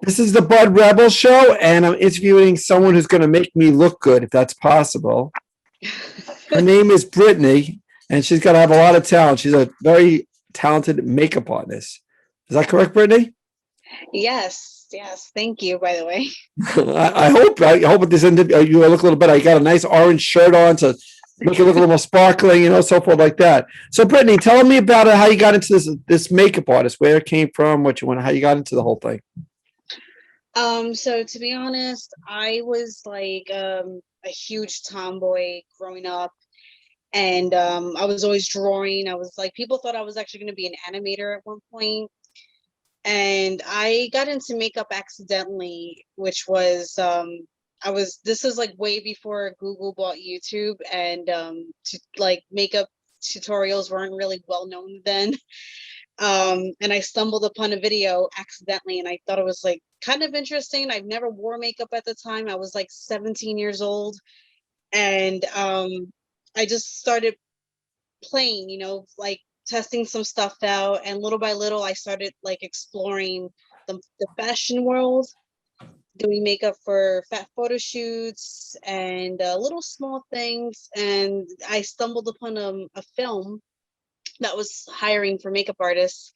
This is the Bud Rebel Show, and I'm interviewing someone who's going to make me look good, if that's possible. Her name is Brittany, and she's got to have a lot of talent. She's a very talented makeup artist. Is that correct, Brittany? Yes, yes. Thank you, by the way. I hope at this interview you look a little better. You got a nice orange shirt on to make it look a little more sparkling, so forth like that. So, Brittany, tell me about how you got into this makeup artist, where it came from, what you want, how you got into the whole thing. So to be honest, I was like a huge tomboy growing up, and I was always drawing. I was like, people thought I was actually going to be an animator at one point, and I got into makeup accidentally, which was this was like way before Google bought YouTube, and like makeup tutorials weren't really well known then. And I stumbled upon a video accidentally, and I thought it was like kind of interesting. I've never wore makeup at the time. I was like 17 years old, and I just started playing, like testing some stuff out, and little by little I started like exploring the fashion world, doing makeup for fat photo shoots and little small things. And I stumbled upon a film that was hiring for makeup artists,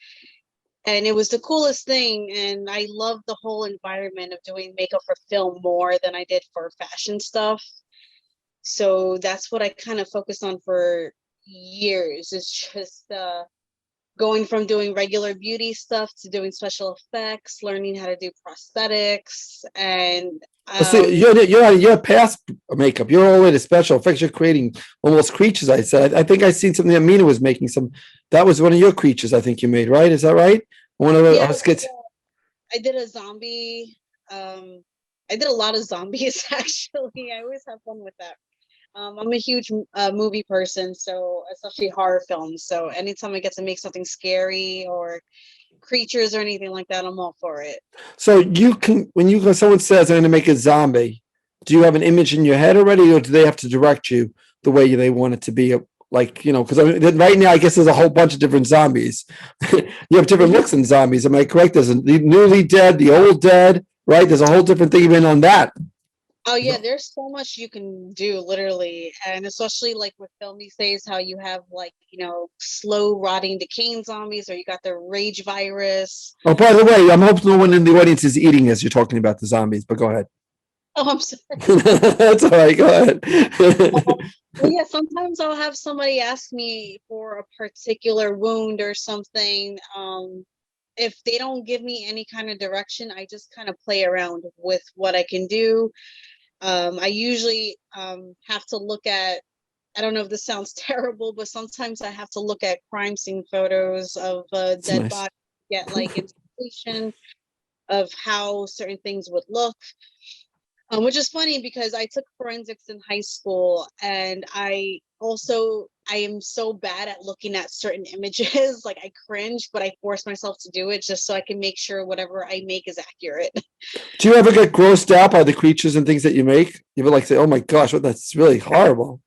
and it was the coolest thing. And I loved the whole environment of doing makeup for film more than I did for fashion stuff. So that's what I kind of focused on for years. It's just going from doing regular beauty stuff to doing special effects, learning how to do prosthetics, and Well, see, you're past makeup. You're all the way to special effects. You're creating almost creatures. I said. I think I seen something that Mina was making. That was one of your creatures. I think you made, right? Is that right? One of the yeah, skits. I did a zombie. I did a lot of zombies actually. I always have fun with that. I'm a huge movie person, so especially horror films. So anytime I get to make something scary or creatures or anything like that, I'm all for it. So you can, when someone says I'm going to make a zombie, do you have an image in your head already, or do they have to direct you the way they want it to be? Like, because right now I guess there's a whole bunch of different zombies. You have different looks in zombies. Am I correct? There's the newly dead, the old dead, right? There's a whole different thing even on that. Oh yeah, there's so much you can do literally, and especially like with film these days, how you have like slow rotting decaying zombies, or you got the rage virus. Oh, by the way, I'm hoping no one in the audience is eating as you're talking about the zombies, but go ahead. Oh, I'm sorry. That's all right. Go ahead. Well, yeah, sometimes I'll have somebody ask me for a particular wound or something. If they don't give me any kind of direction, I just kind of play around with what I can do. I usually have to look at, I don't know if this sounds terrible, but sometimes I have to look at crime scene photos of dead Nice. bodies, get like indication of how certain things would look. Which is funny because I took forensics in high school, and I am so bad at looking at certain images. Like I cringe, but I force myself to do it just so I can make sure whatever I make is accurate. Do you ever get grossed out by the creatures and things that you make? You ever like say, "Oh my gosh, that's really horrible"?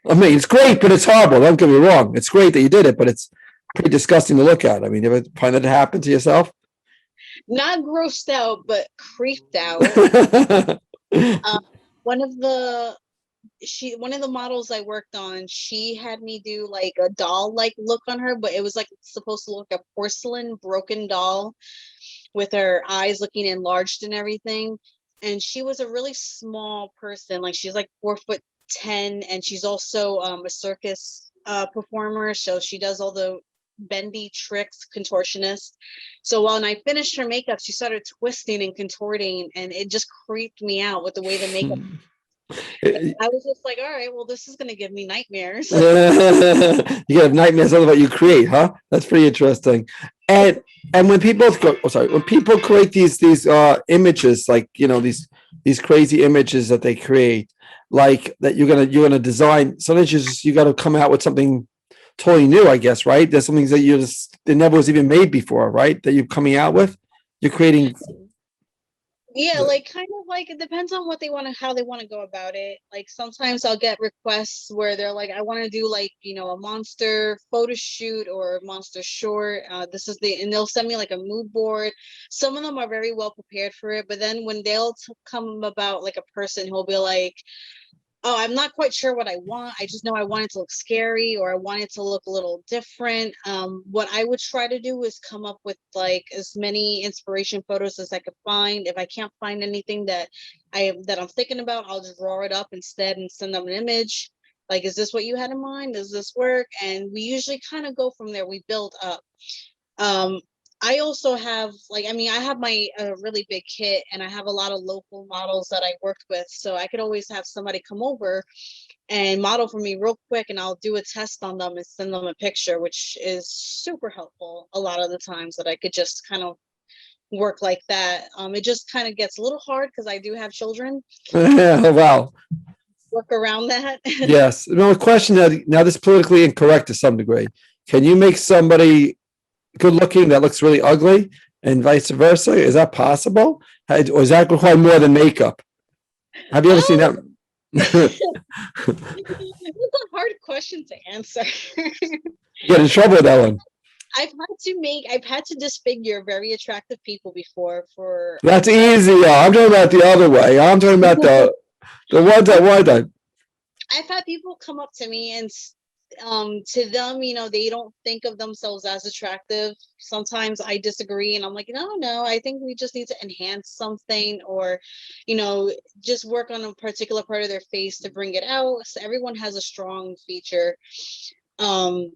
I mean, it's great, but it's horrible. Don't get me wrong. It's great that you did it, but it's pretty disgusting to look at. I mean, you ever find that happen to yourself? Not grossed out, but creeped out. Um, one of the one of the models I worked on, she had me do like a doll like look on her, but it was like supposed to look like a porcelain broken doll with her eyes looking enlarged and everything. And she was a really small person, like she's like 4'10", and she's also a circus performer, so she does all the bendy tricks, contortionist. So when I finished her makeup, she started twisting and contorting, and it just creeped me out with the way the makeup. I was just like, all right, well, this is going to give me nightmares. You have nightmares of what you create, huh? That's pretty interesting. And when people go, when people create these images, like these crazy images that they create, like that you're gonna design. Sometimes you got to come out with something totally new, I guess, right? There's some things that it never was even made before, right? That you're coming out with. You're creating. Yeah, like kind of like it depends on what they want to, how they want to go about it. Like sometimes I'll get requests where they're like, I want to do like, a monster photo shoot or a monster short. This is and they'll send me like a mood board. Some of them are very well prepared for it, but then when they'll come about like a person who'll be like, oh, I'm not quite sure what I want. I just know I want it to look scary or I want it to look a little different. What I would try to do is come up with like as many inspiration photos as I could find. If I can't find anything that I'm thinking about, I'll just draw it up instead and send them an image. Like, is this what you had in mind? Does this work? And we usually kind of go from there. We build up. Um, I also have I have my really big kit and I have a lot of local models that I worked with. So I could always have somebody come over and model for me real quick and I'll do a test on them and send them a picture, which is super helpful a lot of the times that I could just kind of work like that. It just kind of gets a little hard because I do have children. Oh, wow. Work around that. Yes. No question now this is politically incorrect to some degree. Can you make somebody good looking that looks really ugly and vice versa? Is that possible? Or does that require more than makeup? Have you ever seen that? It's a hard question to answer. Get in trouble with that one. I've had to disfigure very attractive people before for That's easy. I'm talking about the other way. I'm talking about the ones that want that. I've had people come up to me and to them, they don't think of themselves as attractive. Sometimes I disagree and I'm like, no, I think we just need to enhance something or, just work on a particular part of their face to bring it out. So everyone has a strong feature. And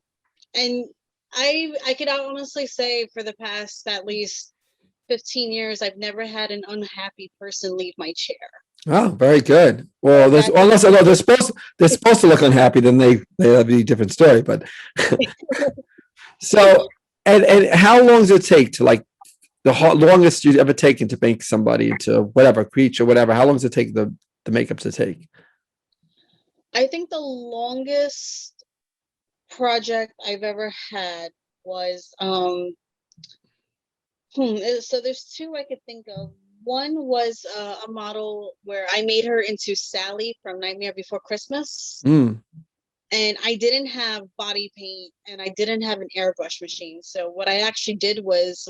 I could honestly say for the past at least 15 years, I've never had an unhappy person leave my chair. Oh, very good. Well, unless they're supposed to look unhappy, then that'd be a different story. But so and how long does it take to like the longest you've ever taken to make somebody into whatever creature, whatever? How long does it take the makeup to take? I think the longest project I've ever had was so there's two I could think of. One was a model where I made her into Sally from Nightmare Before Christmas. And I didn't have body paint and I didn't have an airbrush machine. So what I actually did was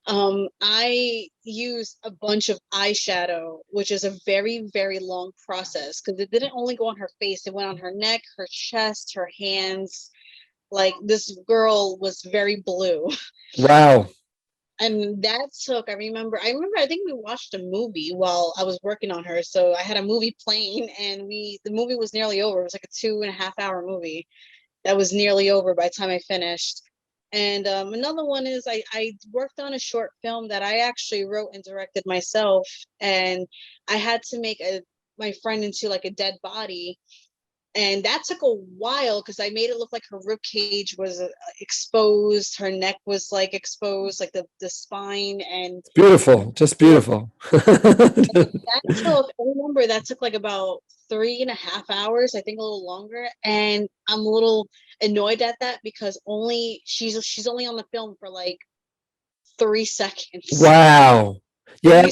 I used a bunch of eyeshadow, which is a very, very long process because it didn't only go on her face. It went on her neck, her chest, her hands. Like this girl was very blue. Wow. And that took, I remember, I think we watched a movie while I was working on her. So I had a movie playing and the movie was nearly over. It was like a 2.5 hour movie that was nearly over by the time I finished. And another one is I worked on a short film that I actually wrote and directed myself. And I had to make my friend into like a dead body. And that took a while because I made it look like her rib cage was exposed, her neck was like exposed, like the spine, and it's beautiful, just beautiful. that took like about 3.5 hours, I think a little longer. And I'm a little annoyed at that because she's only on the film for like 3 seconds. Wow. Yeah.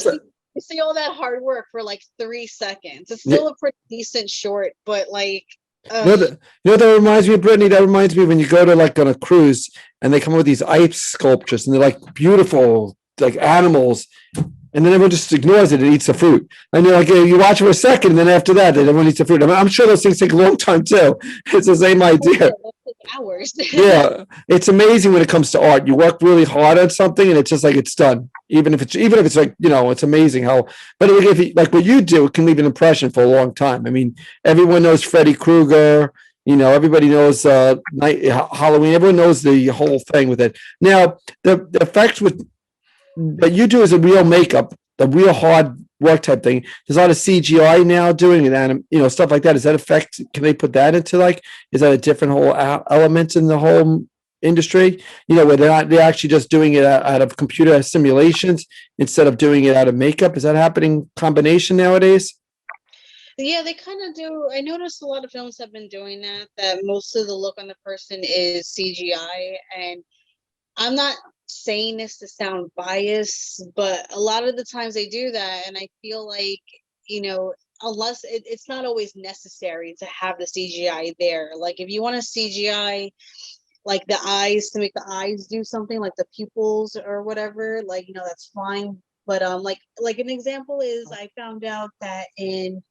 You see all that hard work for like 3 seconds. It's still a pretty decent short, but like that reminds me of Brittany. That reminds me when you go to like on a cruise and they come up with these ice sculptures and they're like beautiful, like animals, and then everyone just ignores it and eats the fruit. And you're like, you watch it for a second, and then after that, everyone eats the fruit. I'm sure those things take a long time too. It's the same idea. Hours. Yeah, it's amazing when it comes to art. You work really hard on something, and it's just like it's done. Even if it's like it's amazing how. But like what you do, it can leave an impression for a long time. I mean, everyone knows Freddy Krueger. Everybody knows Halloween. Everyone knows the whole thing with it. Now, the effects that you do is a real makeup, the real hard work type thing. There's a lot of CGI now doing it, stuff like that. Does that affect? Can they put that into is that a different whole element in the whole industry? Where they're actually just doing it out of computer simulations instead of doing it out of makeup. Is that happening combination nowadays? Yeah, they kind of do. I noticed a lot of films have been doing that most of the look on the person is CGI, and I'm not saying this to sound biased, but a lot of the times they do that, and I feel like, unless it's not always necessary to have the CGI there. Like if you want to CGI like the eyes to make the eyes do something, like the pupils or whatever, like that's fine. But like an example is, I found out that in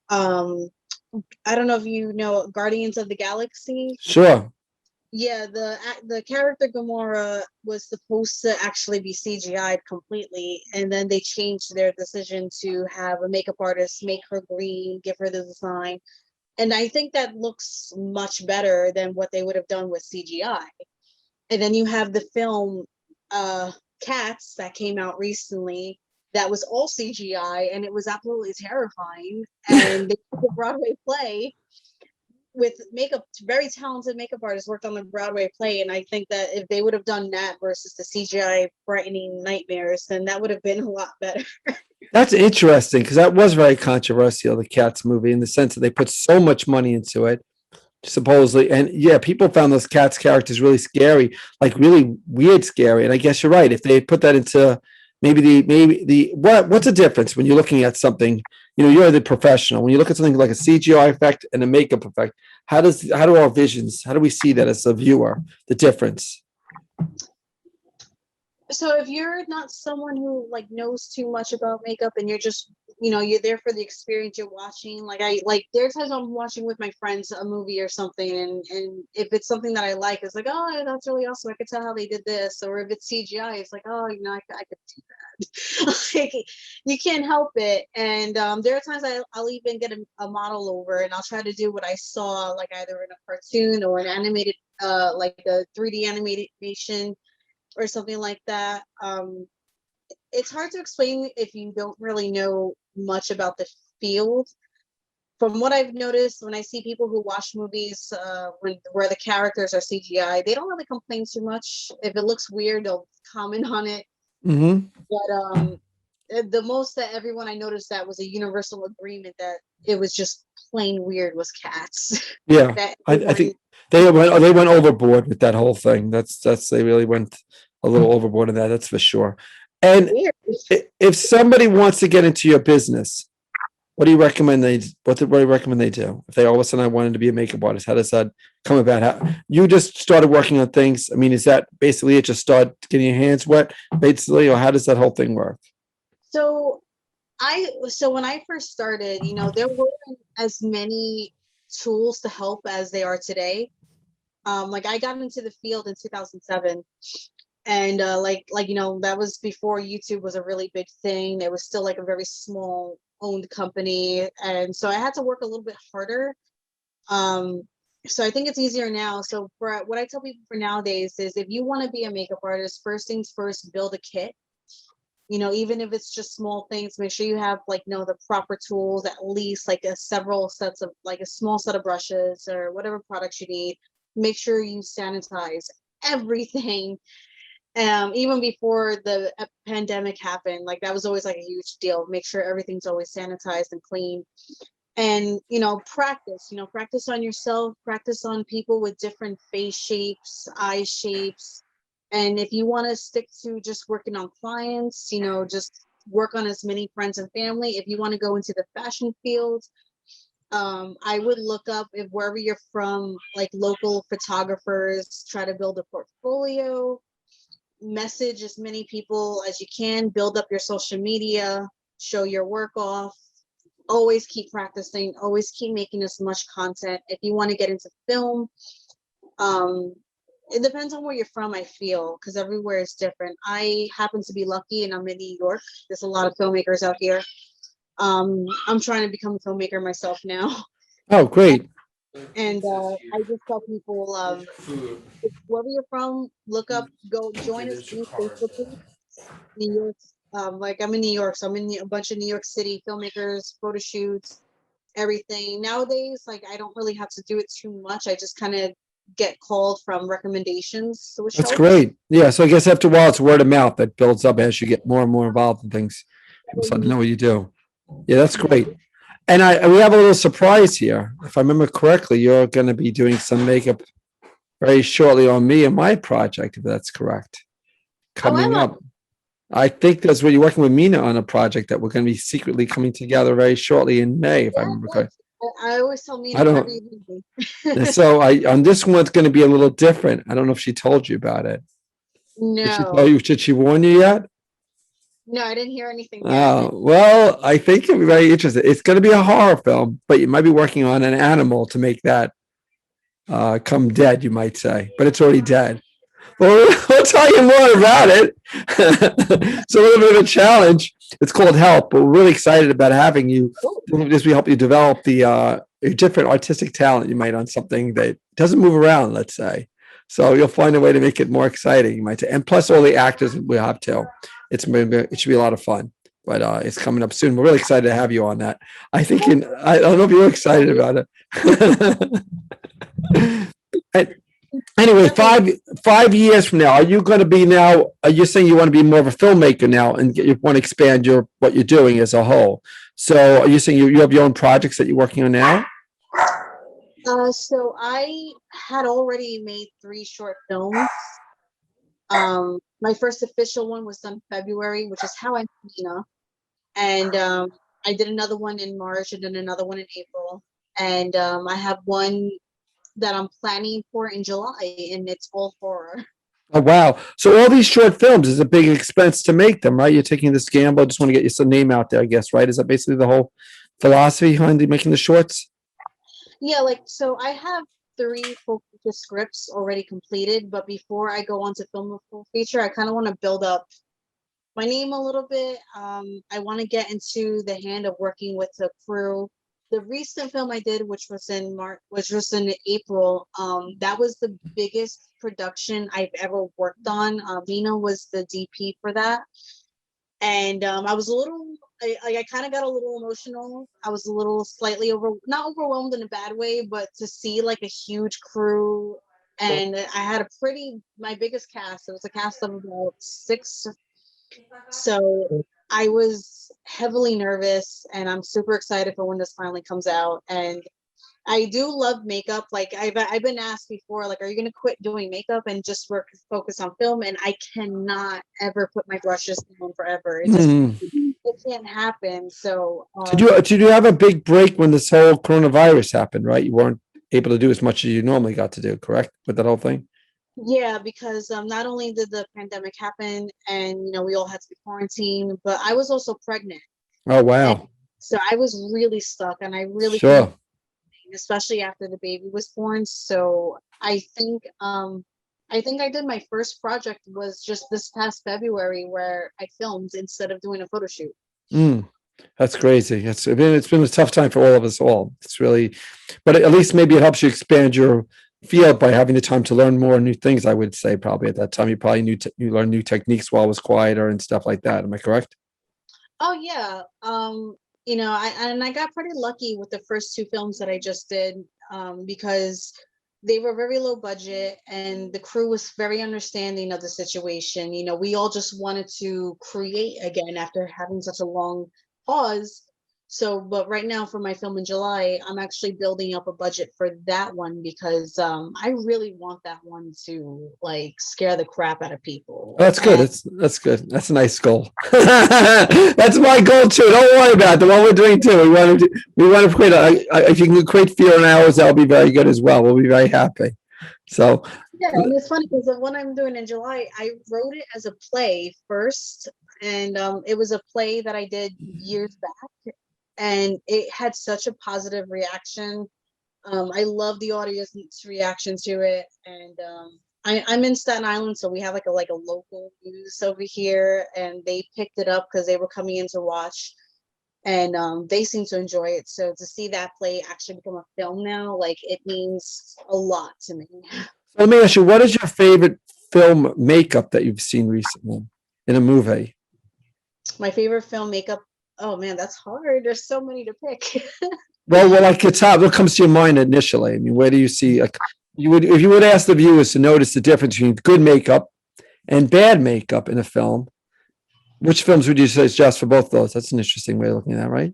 I don't know if you know Guardians of the Galaxy. Sure. Yeah, the character Gamora was supposed to actually be CGI'd completely, and then they changed their decision to have a makeup artist make her green, give her the design, and I think that looks much better than what they would have done with CGI. And then you have the film Cats that came out recently that was all CGI, and it was absolutely terrifying. And they did a Broadway play with makeup, very talented makeup artists worked on the Broadway play, and I think that if they would have done that versus the CGI frightening nightmares, then that would have been a lot better. That's interesting because that was very controversial, the Cats movie, in the sense that they put so much money into it, supposedly. And yeah, people found those Cats characters really scary, like really weird scary. And I guess you're right. If they put that into what's the difference when you're looking at something, you're the professional. When you look at something like a CGI effect and a makeup effect, how do our visions, how do we see that as a viewer, the difference? So if you're not someone who like knows too much about makeup and you're just, you're there for the experience, you're watching, there's times I'm watching with my friends a movie or something, and if it's something that I like, it's like, oh, that's really awesome, I could tell how they did this. Or if it's CGI, it's like, oh, I could do that. Like, you can't help it. And there are times I'll even get a model over and I'll try to do what I saw, like either in a cartoon or an animated like a 3D animation or something like that. It's hard to explain if you don't really know much about the field. From what I've noticed, when I see people who watch movies where the characters are CGI, they don't really complain too much. If it looks weird, they'll comment on it. Mm-hmm. But the most that everyone I noticed that was a universal agreement that it was just plain weird was Cats. Yeah, I think they went overboard with that whole thing. That's they really went a little overboard in that. That's for sure. And if somebody wants to get into your business, what do you recommend what do you recommend they do? If they all of a sudden I wanted to be a makeup artist, how does that come about? How you just started working on things? I mean, is that basically it? Just start getting your hands wet, basically, or how does that whole thing work? So when I first started, there weren't as many tools to help as they are today. Like I got into the field in 2007, and that was before YouTube was a really big thing. It was still like a very small owned company, and so I had to work a little bit harder. So I think it's easier now. So for what I tell people for nowadays is, if you want to be a makeup artist, first things first, build a kit. Even if it's just small things, make sure you have the proper tools, at least like several sets of, like a small set of brushes or whatever products you need. Make sure you sanitize everything. Even before the pandemic happened, like that was always like a huge deal. Make sure everything's always sanitized and clean. And practice on yourself, practice on people with different face shapes, eye shapes. And if you want to stick to just working on clients, just work on as many friends and family. If you want to go into the fashion field, I would look up, if wherever you're from, like local photographers, try to build a portfolio, message as many people as you can, build up your social media, show your work off. Always keep practicing, always keep making as much content. If you want to get into film, it depends on where you're from, I feel, because everywhere is different. I happen to be lucky and I'm in New York. There's a lot of filmmakers out here. I'm trying to become a filmmaker myself now. Oh, great. And I just tell people, wherever you're from, go join us in Facebook group. New York, like I'm in New York, so I'm in a bunch of New York City filmmakers, photo shoots, everything. Nowadays, like I don't really have to do it too much. I just kind of get called from recommendations, which That's helps. great. Yeah, so I guess after a while, it's word of mouth that builds up as you get more and more involved in things. People start to know what you do. Yeah, that's great. And we have a little surprise here. If I remember correctly, you're going to be doing some makeup very shortly on me and my project, if that's correct. Oh, coming up. I think that's where you're working with Mina on a project that we're going to be secretly coming together very shortly in May, if I remember correctly. I always tell I Mina, don't. happy birthday. And so I on this one, it's going to be a little different. I don't know if she told you about it. Did she tell No, you? Did she warn you yet? no, I didn't hear anything yet. Oh, well, I think it'll be very interesting. It's going to be a horror film, but you might be working on an animal to make that come dead, you might say, but it's already dead. Well, we'll tell you more about it. It's a little bit of a challenge. It's called Help, but we're really excited about having you as we help you develop the different artistic talent you might on something that doesn't move around, let's say. So you'll find a way to make it more exciting, you might say. And plus all the actors we have too. It should be a lot of fun. But it's coming up soon. We're really excited to have you on that. I think I don't know if you're excited about it. And anyway, 5 years from now, are you going to be now? Are you saying you want to be more of a filmmaker now, and you want to expand what you're doing as a whole? So, are you saying you have your own projects that you're working on now? So I had already made 3 short films. My first official one was done February, which is how I met Nina. And I did another one in March and then another one in April. And I have one that I'm planning for in July, and it's all horror. Oh wow! So all these short films is a big expense to make them, right? You're taking this gamble. Just want to get your name out there, I guess, right? Is that basically the whole philosophy behind making the shorts? Yeah, like so I have 3 full feature scripts already completed, but before I go on to film a full feature, I kind of want to build up my name a little bit. I want to get into the hand of working with the crew. The recent film I did, which was in March, which was in April, that was the biggest production I've ever worked on. Mina was the DP for that, and I was a little, I kind of got a little emotional. I was a little slightly not overwhelmed in a bad way, but to see like a huge crew, and I had my biggest cast. It was a cast of about 6. So I was heavily nervous, and I'm super excited for when this finally comes out. And I do love makeup. Like I've been asked before, like, are you gonna quit doing makeup and just focus on film? And I cannot ever put my brushes down forever. Hmm. It can't happen. So Did you have a big break when this whole coronavirus happened? Right, you weren't able to do as much as you normally got to do. Correct with that whole thing. yeah, because not only did the pandemic happen, and we all had to be quarantined, but I was also pregnant. Oh And wow! so I was really stuck, and I really couldn't, Sure. especially after the baby was born. So I think I did my first project was just this past February, where I filmed instead of doing a photo shoot. Mm, that's crazy. It's been a tough time for all of us all. It's really, but at least maybe it helps you expand your field by having the time to learn more new things. I would say probably at that time you probably you learned new techniques while it was quieter and stuff like that. Am I correct? Oh yeah. I got pretty lucky with the first 2 films that I just did, because they were very low budget and the crew was very understanding of the situation. We all just wanted to create again after having such a long pause. So, but right now for my film in July, I'm actually building up a budget for that one because I really want that one to like scare the crap out of people. That's good. That's good. That's a nice goal. That's my goal too. Don't worry about it. The one we're doing too. We want to create if you can create fear in hours, that'll be very good as well. We'll be very happy. So Yeah, and it's funny because the one I'm doing in July, I wrote it as a play first, and it was a play that I did years back, and it had such a positive reaction. I love the audience reaction to it, and I'm in Staten Island, so we have like a local news over here, and they picked it up because they were coming in to watch, and they seem to enjoy it. So to see that play actually become a film now, like it means a lot to me. let me ask you, what is your favorite film makeup that you've seen recently in a movie? My favorite film makeup. Oh man, that's hard. There's so many to pick. Well, like it's top. What comes to your mind initially? I mean, where do you see like if you would ask the viewers to notice the difference between good makeup and bad makeup in a film, which films would you say is just for both those? That's an interesting way of looking at that, right?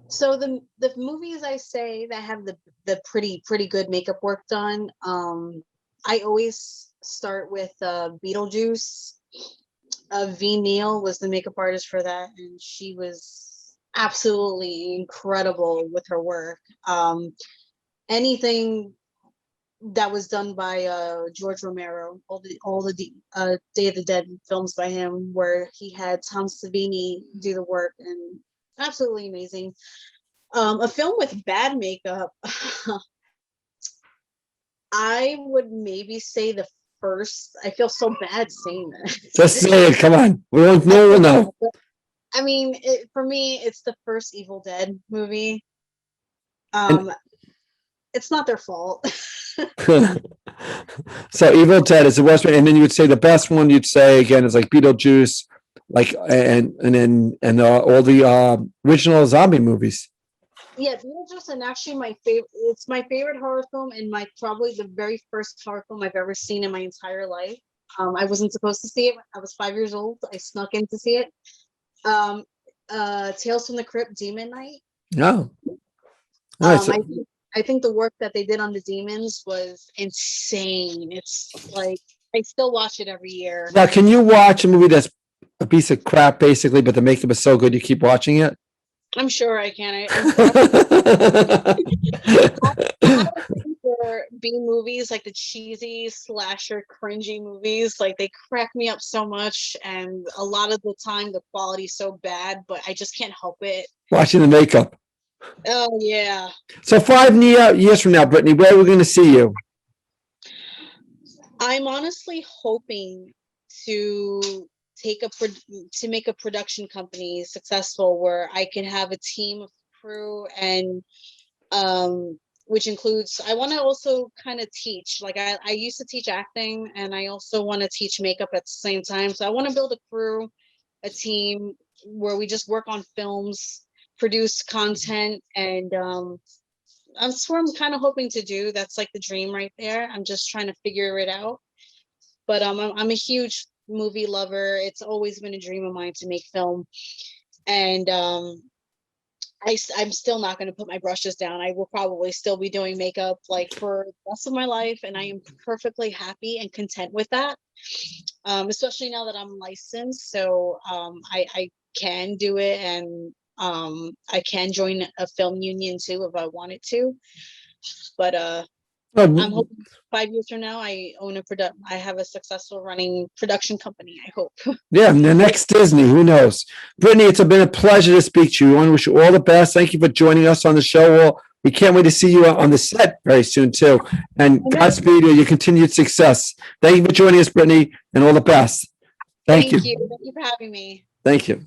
So the movies I say that have the pretty good makeup work done, I always start with Beetlejuice. V. Neal was the makeup artist for that, and she was absolutely incredible with her work. Anything that was done by George Romero, all the Day of the Dead films by him, where he had Tom Savini do the work, and absolutely amazing. A film with bad makeup, I would maybe say the first. I feel so bad saying this. Just say it. Come on. We don't know. I mean, for me, it's the first Evil Dead movie. It's not their fault. So Evil Dead is the worst one, and then you would say the best one. You'd say again is like Beetlejuice, like and all the original zombie movies. Yeah, Beetlejuice, and actually my favorite. It's my favorite horror film, and probably the very first horror film I've ever seen in my entire life. I wasn't supposed to see it. I was 5 years old. I snuck in to see it. Tales from the Crypt, Demon Night. No. Nice. I think the work that they did on the demons was insane. It's like I still watch it every year. Now, can you watch a movie that's a piece of crap, basically, but the makeup is so good you keep watching it? I'm sure I can. For B movies, like the cheesy slasher cringy movies, like they crack me up so much, and a lot of the time the quality's so bad, but I just can't help it. Watching the makeup. Oh yeah. So 5 years from now, Brittany, where are we going to see you? I'm honestly hoping to make a production company successful where I can have a team of crew, and which includes, I want to also kind of teach, like I used to teach acting, and I also want to teach makeup at the same time. So I want to build a crew, a team where we just work on films, produce content, and that's what I'm kind of hoping to do. That's like the dream right there. I'm just trying to figure it out. But I'm a huge movie lover. It's always been a dream of mine to make film, and I'm still not going to put my brushes down. I will probably still be doing makeup like for the rest of my life, and I am perfectly happy and content with that. Especially now that I'm licensed, so I can do it, and I can join a film union too if I wanted to. But I'm hoping 5 years from now I have a successful running production company, I hope. Yeah, the next Disney, who knows? Brittany, it's been a pleasure to speak to you. I want to wish you all the best. Thank you for joining us on the show. We can't wait to see you on the set very soon too. And Godspeed your continued success. Thank you for joining us, Brittany, and all the best. Thank you. Thank you for having me. Thank you.